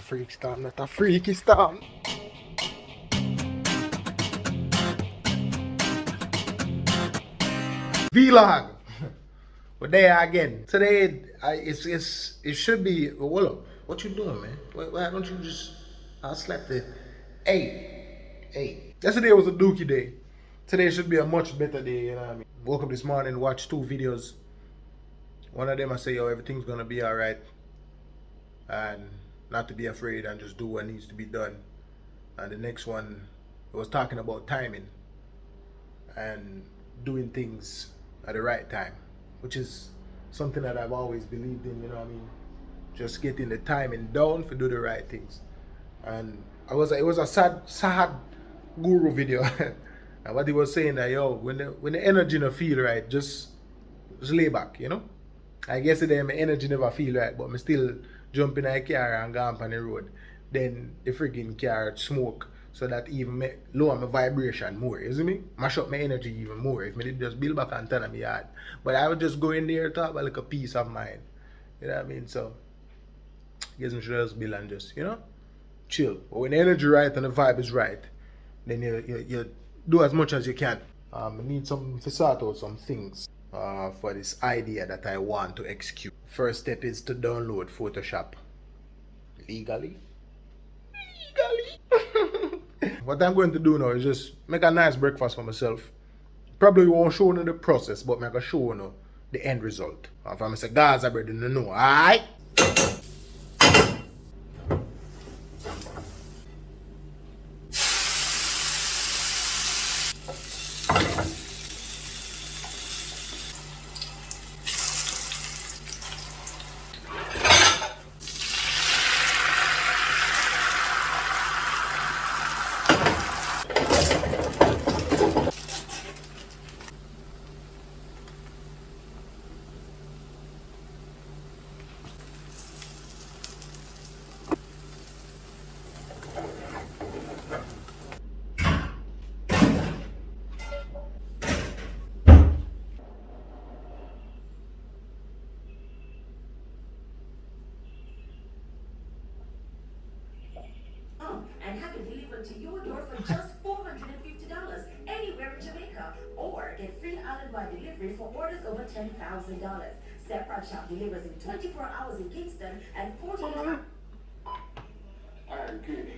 freak storm, not a freaky storm. Vlog. We're there again. Today, it should be. Well, what you doing, man? Why don't you just? I'll slap the. Hey. Yesterday was a dookie day. Today should be a much better day. You know what I mean? Woke up this morning, watched 2 videos. One of them I say, yo, everything's gonna be alright, and not to be afraid and just do what needs to be done. And the next one, it was talking about timing and doing things at the right time, which is something that I've always believed in, you know what I mean? Just getting the timing down for do the right things. And it was a sad guru video. And what he was saying that, yo, when the energy no feel right, just lay back, you know? I guess today my energy never feel right, but I still jump in a car and go on the road. Then the freaking car smoke, so that even lower my vibration more, you see me? Mash up my energy even more if I did just build back and turn on my yard. But I would just go in there to have like a peace of mind. You know what I mean? So I guess I should just build and just, you know, chill. But when the energy right and the vibe is right, then you do as much as you can. I need to sort out some things for this idea that I want to execute. First step is to download Photoshop legally. What I'm going to do now is just make a nice breakfast for myself. Probably won't show you the process, but I'm going to show you the end result. If I'm say Gaza bread, you know, alright? And have it delivered to your door for just $450 anywhere in Jamaica, or get free island-wide delivery for orders over $10,000. Separate Shop delivers in 24 hours in Kingston and 48 hours. Alright, good.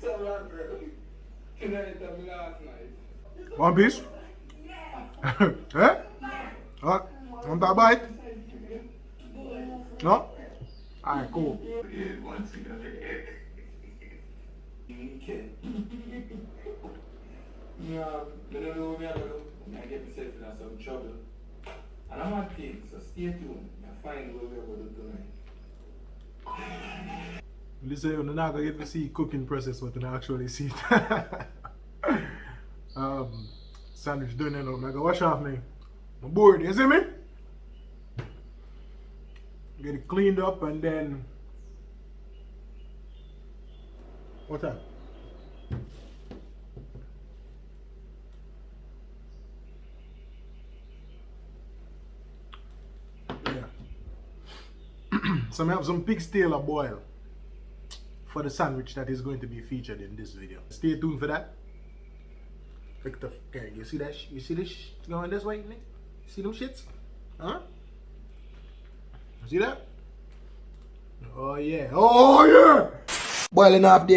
So, bro, tonight and last night. One piece? Yeah. Eh? What? Want that bite? No? Alright, cool. Once you got it. Okay. Yeah, I don't know what I'm going to do. I get myself in some trouble. And I'm at it, so stay tuned. I'll find what we're going to do tonight. Listen, you're not going to get to see cooking process, but you don't actually see it. Sandwich done, you know. I'm going to wash off me. I'm bored, you see me? Get it cleaned up and then. What's that? Yeah. So I have some pig's tail a boil for the sandwich that is going to be featured in this video. Stay tuned for that. Victor, okay, you see that? You see this going this way, Nick? You see them shits? Huh? You see that? Oh yeah. Oh yeah! Boiling off the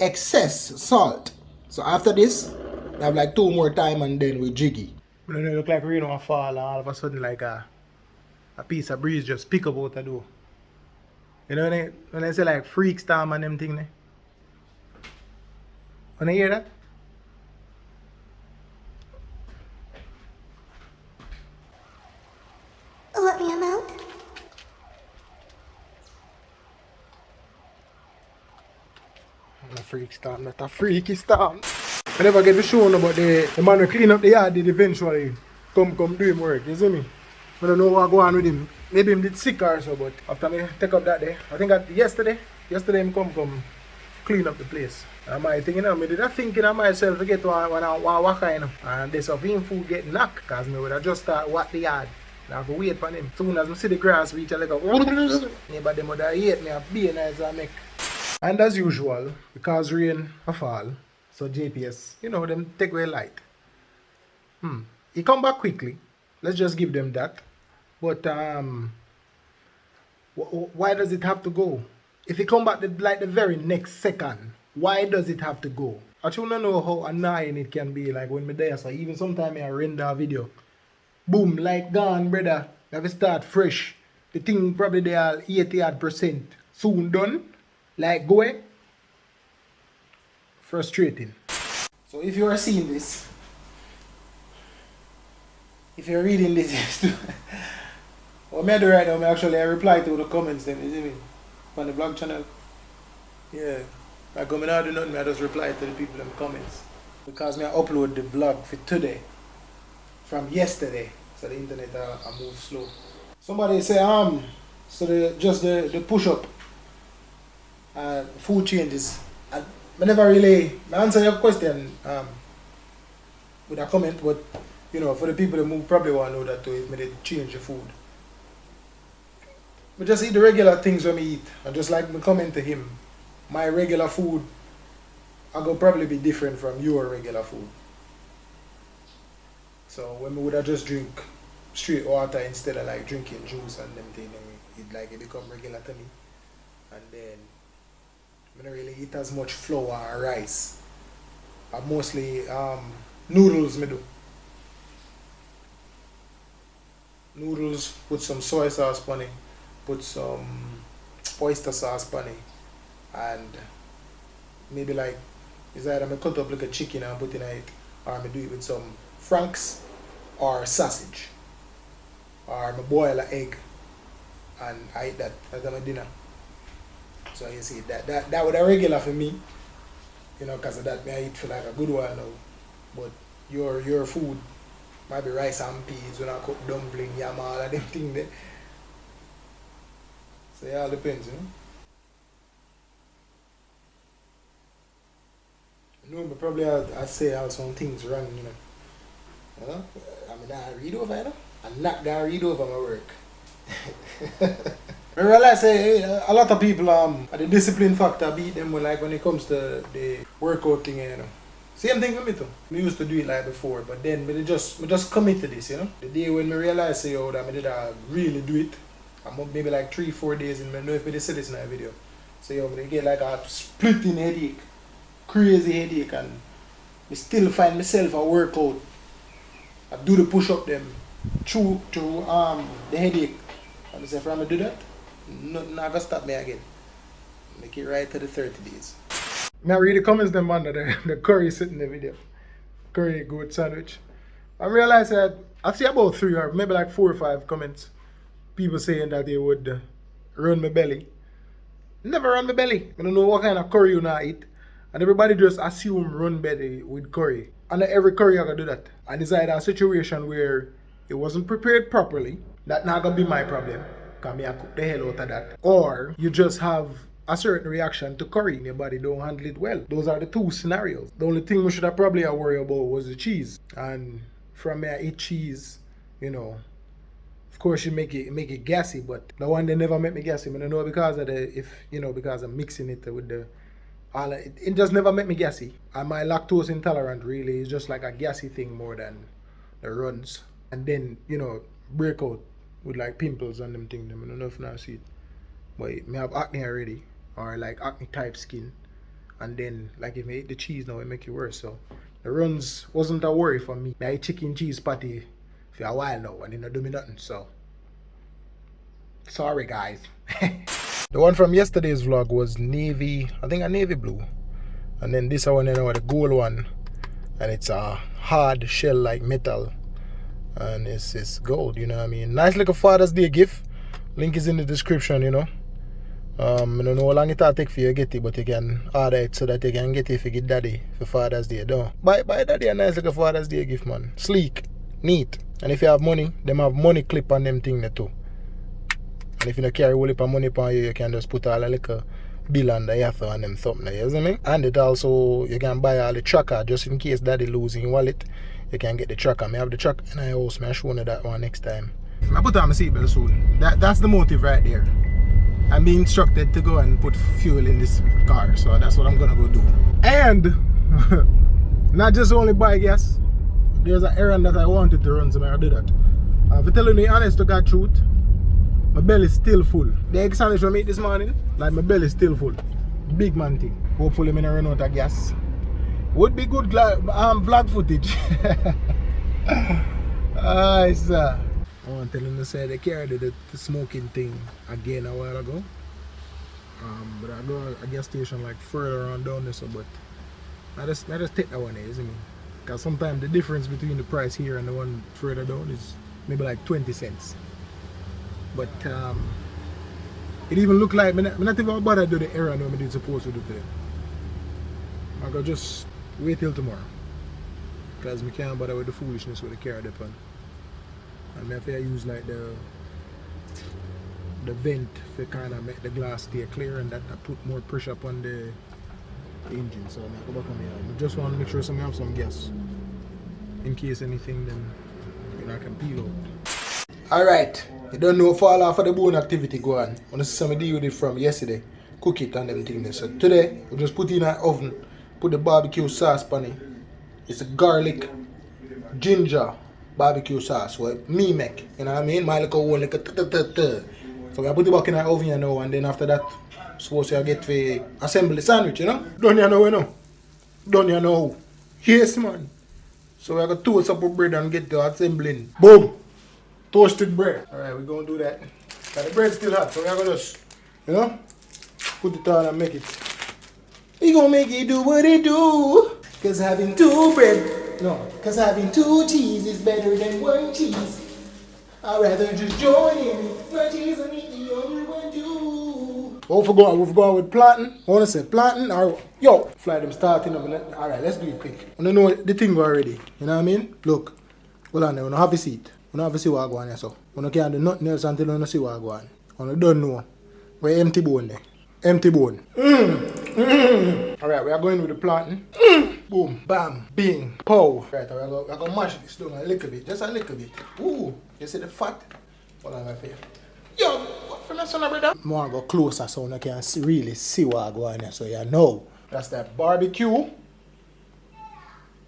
excess salt. So after this, I have like 2 more time and then we jiggy. It look like rain will fall and all of a sudden like a piece of breeze just pick up out the door. You know when they say like freak storm and them thing there? When you hear that? Let me out. Not a freak storm, not a freaky storm. I never get to show you about the man who clean up the yard did eventually come do him work, you see me? I don't know what go on with him. Maybe him did sick or so, but after me take up that day, I think yesterday him come clean up the place. And my thing, you know, I did that thinking of myself to get when I walk in, and this of him food get knocked, because me would have just start walk the yard I have to wait for him. Soon as I see the grass reach, I like a neighbor them would hate me a be nice I make. And as usual, because rain a fall, so JPS, them take away light. He come back quickly. Let's just give them that. But why does it have to go? If he come back like the very next second, why does it have to go? I actually don't know how annoying it can be. Like when me there, so even sometimes I render a video. Boom, like gone, brother. You have to start fresh. The thing probably they are 80% soon done. Like go away. Frustrating. So if you are seeing this, if you're reading this, what I do right now, I reply to the comments then, you see me? On the blog channel. Yeah. I come in out do nothing, I just reply to the people in the comments. Because I upload the vlog for today. From yesterday. So the internet I move slow. Somebody say so the push up food changes. I never really answer your question with a comment, but for the people who probably want to know that too, if they change the food. But just eat the regular things when I eat. And just like me comment to him, my regular food I go probably be different from your regular food. So when we would have just drink straight water instead of like drinking juice and them things, it become regular to me. And then I don't really eat as much flour or rice. I mostly noodles me do. Noodles, put some soy sauce on it, put some oyster sauce on it, and maybe like it's either I cut up like a chicken and put in it, or I do it with some franks or sausage, or I boil an egg and I eat that as my dinner. So you see that would be regular for me, because of that I eat for like a good while now. But your food might be rice and peas, when I cook dumpling, yam, all of them things there. So it all depends, but probably I say all some things wrong, I mean, I read over, I'm not gonna read over my work. I realize a lot of people the discipline factor beat them when it comes to the workout thing, Same thing for me too. I used to do it like before, but then I just commit to this, The day when I realized that I did really do it, I'm maybe like 3-4 days and I know if I say this in a video. So I get like a splitting headache, crazy headache, and I still find myself a workout. I do the push up them through the headache. And I say, if I'm gonna do that, nothing not gonna stop me again. Make it right to the 30 days. Now read the comments them under the curry sitting in the video. Curry goat sandwich. I realized that I see about 3 or maybe like 4 or 5 comments. People saying that they would run my belly. Never run my belly. I don't know what kind of curry you not eat. And everybody just assume run belly with curry. And every curry I can do that. And it's either a situation where it wasn't prepared properly. That not gonna be my problem. Because I cook the hell out of that. Or you just have a certain reaction to curry and your body don't handle it well. Those are the 2 scenarios. The only thing we should have probably worry about was the cheese. And from me I eat cheese, of course you make it gassy, but the one they never make me gassy. I don't know because of because I'm mixing it with the it just never make me gassy. And my lactose intolerant really is just like a gassy thing more than the runs. And then, break out with like pimples and them things. I don't know if you see it. But me have acne already, or like acne type skin. And then like if I eat the cheese now, it make it worse. So the runs wasn't a worry for me. I eat chicken cheese patty for a while now and it don't do me nothing. So sorry guys. The one from yesterday's vlog was navy, I think a navy blue. And then this one, the gold one. And it's a hard shell like metal. And it's gold, Nice little Father's Day gift. Link is in the description, I don't know how long it'll take for you to get it, but you can order it so that you can get it if you get daddy for Father's Day. Don't buy daddy a nice little Father's Day gift, man. Sleek, neat. And if you have money, them have money clip on them thing there too. And if you don't carry a whole heap of money upon you, you can just put all a little bill on the yacht and them something, you see me? And it also, you can buy all the tracker just in case daddy losing your wallet. You can get the tracker. I have the tracker in my house. I'll show you that one next time. I put on my seatbelt soon. That's the motive right there. I'm being instructed to go and put fuel in this car, so that's what I'm gonna go do. And not just only buy gas. There's an errand that I wanted to run, so I did that. For telling me honest to God truth, my belly is still full. The egg sandwich I made this morning, like my belly is still full. Big man thing. Hopefully I don't run out of gas. Would be good vlog footage. Sir. I want to tell them to say they carried the smoking thing again a while ago. But I go a gas station like further on down there, so but I just take that one, isn't it? Because sometimes the difference between the price here and the one further down is maybe like 20 cents. But it even look like I'm not even about to do the errand when I'm supposed to do today. I go just wait till tomorrow. Because we can't bother with the foolishness with the car depend. And I have to use like the vent to kind of make the glass stay clear, and that put more pressure upon the engine. So I go back on here. I just want to make sure I have some gas. In case anything, then I can peel out. Alright, you don't know fall off of the bone activity go on. I want to see some deal with it from yesterday. Cook it and them things. So today, we just put it in an oven, put the barbecue sauce on it. It's a garlic, ginger barbecue sauce. What me make, you know what I mean? My little one like a so I put it back in the oven now, and then after that, suppose to get to assemble the sandwich, you know? Don't you know, Don't you know? Yes, man. So we're going to toast up our bread and get to assembling. Boom! Toasted bread. Alright, we're going to do that. But the bread's still hot, so we're going to just, you know, put it on and make it. We going to make it do what it do. Because having two bread, because having two cheese is better than one cheese. I'd rather just join in. One cheese and eat the other one too. What we going with plantain? I want to say plantain or, yo, fly them starting a minute. Alright, let's do it quick. I don't know the thing already. You know what I mean? Look, hold on there. We don't have a seat. We don't have to see what I go on here, so. We can't do nothing else until we don't see what I go on. We don't know. We're empty bone there. Empty bone. Alright, we are going with the plantain. Boom, bam, bing, pow. Right, we're going to mash this down a little bit. Just a little bit. Ooh, you see the fat? Hold on, my face. Yo, what from that son of brother? I want to go closer so I can really see what I go on here, so you know. That's that barbecue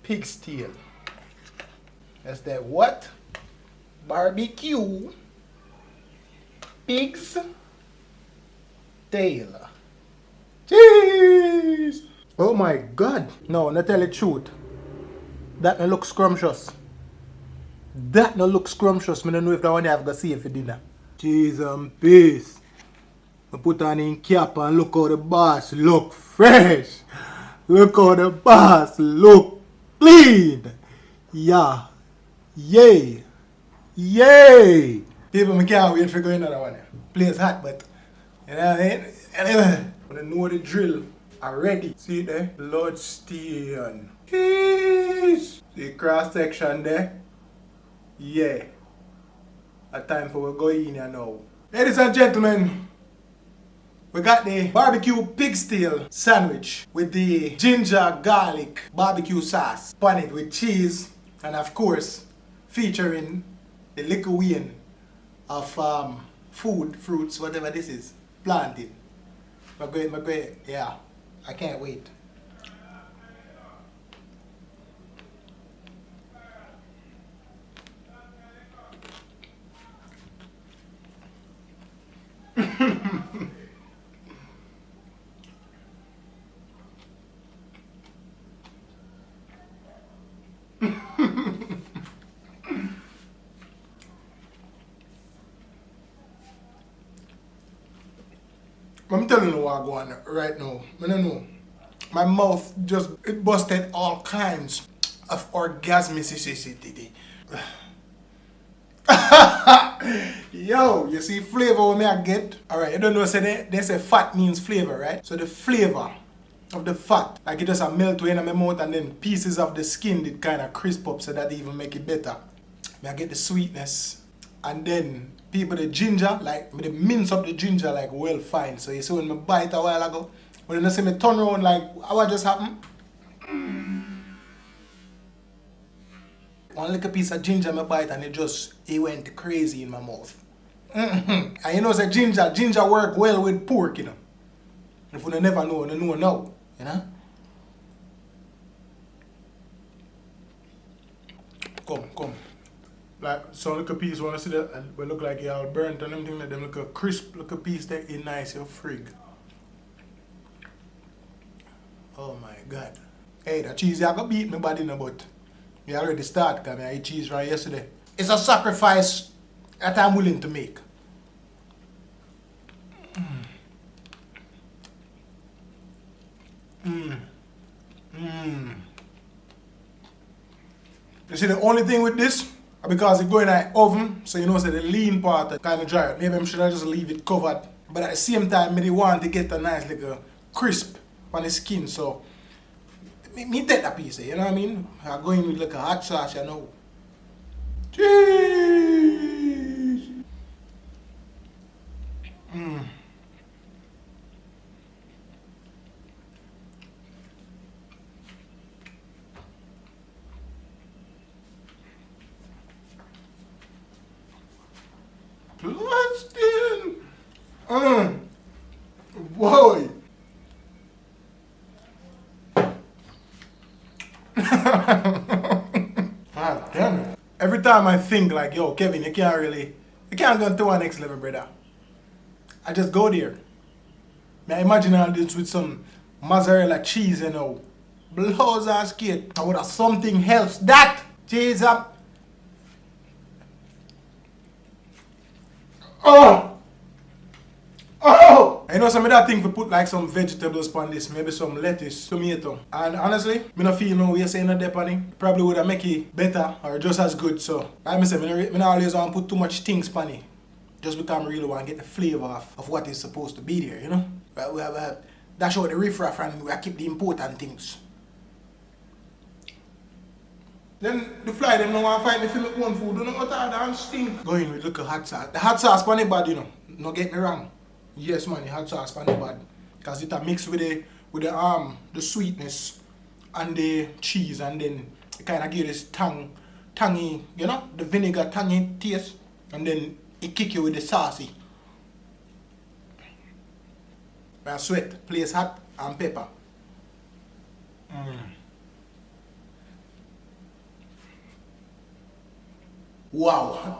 pig's tail. That's that what? Barbecue pig's tail. Jeez! Oh my God! No, not tell the truth. That no look scrumptious. That no look scrumptious. I don't know if that one have to see for dinner. Jeez and peace. I put on in cap and look how the boss look fresh. Look how the boss look clean. Yeah. Yay. Yay. People, I can't wait for going another one. Place hot, but you know what I mean? Anyway, I know the drill already. See it there? Blood stain. Jeez. See cross section there? Yeah. A time for we go in here now. Ladies and gentlemen, we got the barbecue pig's tail sandwich with the ginger garlic barbecue sauce on it with cheese, and of course featuring the little vein of food, fruits, whatever this is, planted. My great, yeah, I can't wait. I'm telling you what I go on right now. I don't know. My mouth just it busted all kinds of orgasmicity. Yo, you see flavor when I get? Alright, you don't know, say they say fat means flavor, right? So the flavor of the fat, like it just a melt away in my mouth, and then pieces of the skin did kind of crisp up, so that even make it better. I get the sweetness, and then people the ginger, like they mince up the ginger like well fine. So you see when I bite a while ago, when you see me turn around like what just happened? One little piece of ginger I bite and it went crazy in my mouth. And you know, say ginger work well with pork, you know. If you never know, you know now, you know. Come. Like some little piece, wanna see that? And we look like you all burnt and them thing like them look a crisp little piece that is nice, you frig. Oh my God. Hey, that cheese I got beat my body now, but you already start because I ate cheese right yesterday. It's a sacrifice that I'm willing to make. You see, the only thing with this, because it go in an oven, so you know, so the lean part kind of dry. Maybe I should just leave it covered. But at the same time, I want to get a nice little crisp on the skin. So, me take that piece, you know what I mean? I go in with like a hot sauce, you know. Cheese! Blasting! Boy! Ah, damn it. Every time I think like, yo, Kevin, you can't go to our next level, brother. I just go there. I imagine all this with some mozzarella cheese, you know. Blows and skate. I would have something else. That! Cheese up. Oh! I know some of that thing to put like some vegetables on this, maybe some lettuce, tomato. And honestly, I don't feel no way saying no dep on it. Probably would have make it better or just as good. So, like I said, I don't always want to put too much things on it. Just because I really want to get the flavor of what is supposed to be there, you know? But we have dash out the riffraff and we keep the important things. Then the fly them don't want to fight me for my own food. Don't know what I stink. Go in with look at hot sauce. The hot sauce on the bad, you know. No get me wrong. Yes man, the hot sauce on the bad. Because it a mix with the sweetness and the cheese, and then it kinda give this tangy, you know, the vinegar tangy taste, and then it kick you with the saucy. I sweat, place hot and pepper. Wow.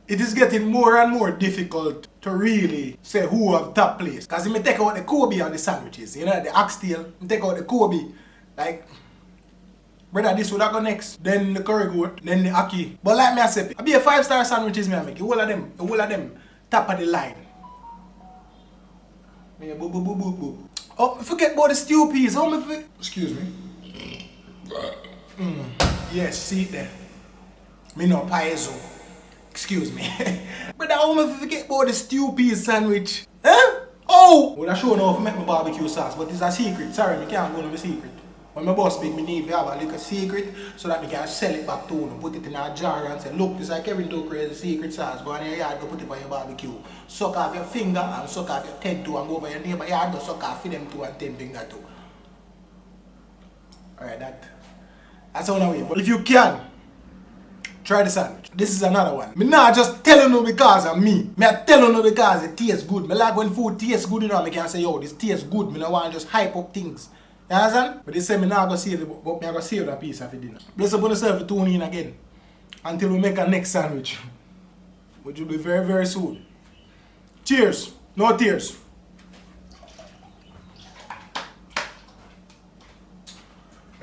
It is getting more and more difficult to really say who have top place. Because if I take out the Kobe on the sandwiches, you know, the oxtail, I take out the Kobe, like, brother, this would go next. Then the curry goat, then the aki. But like me I say, I be a 5-star sandwiches me I make. All of them top of the line. Me boo boo boo boo boo. Oh, forget about the stew peas. How me excuse me. Yes, see it there. Me no piezo. Excuse me. But I almost forget about the stew peas sandwich. Huh? Oh! Well, I sure know if I make my barbecue sauce, but it's a secret. Sorry, I can't go on the secret. When my boss speak, me need to have a little secret so that I can sell it back to you. Put it in a jar and say, look, this is like Kevin to create a secret sauce. Go in your yard, go put it on your barbecue. Suck off your finger and suck off your 10 too, and go over your neighbor yard, go suck off them 2 and 10 finger too. Alright, that's one way. But if you can, try the sandwich. This is another one. Me not just telling you because of me. Me I telling you because it tastes good. Me like when food tastes good, you know, me can say, yo, this tastes good. Me don't want to just hype up things. You understand? But they say me not go save it, but me I go save that piece of the dinner. Bless up on yourself to tune in again. Until we make a next sandwich. Which will be very, very soon. Cheers. No tears.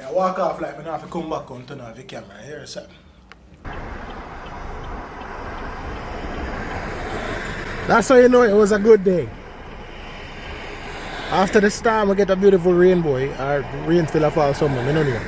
I walk off like me not have to come back and turn off the camera. Here, sir. That's how you know it was a good day. After the storm, we get a beautiful rainbow or rain still fall somewhere. I don't know.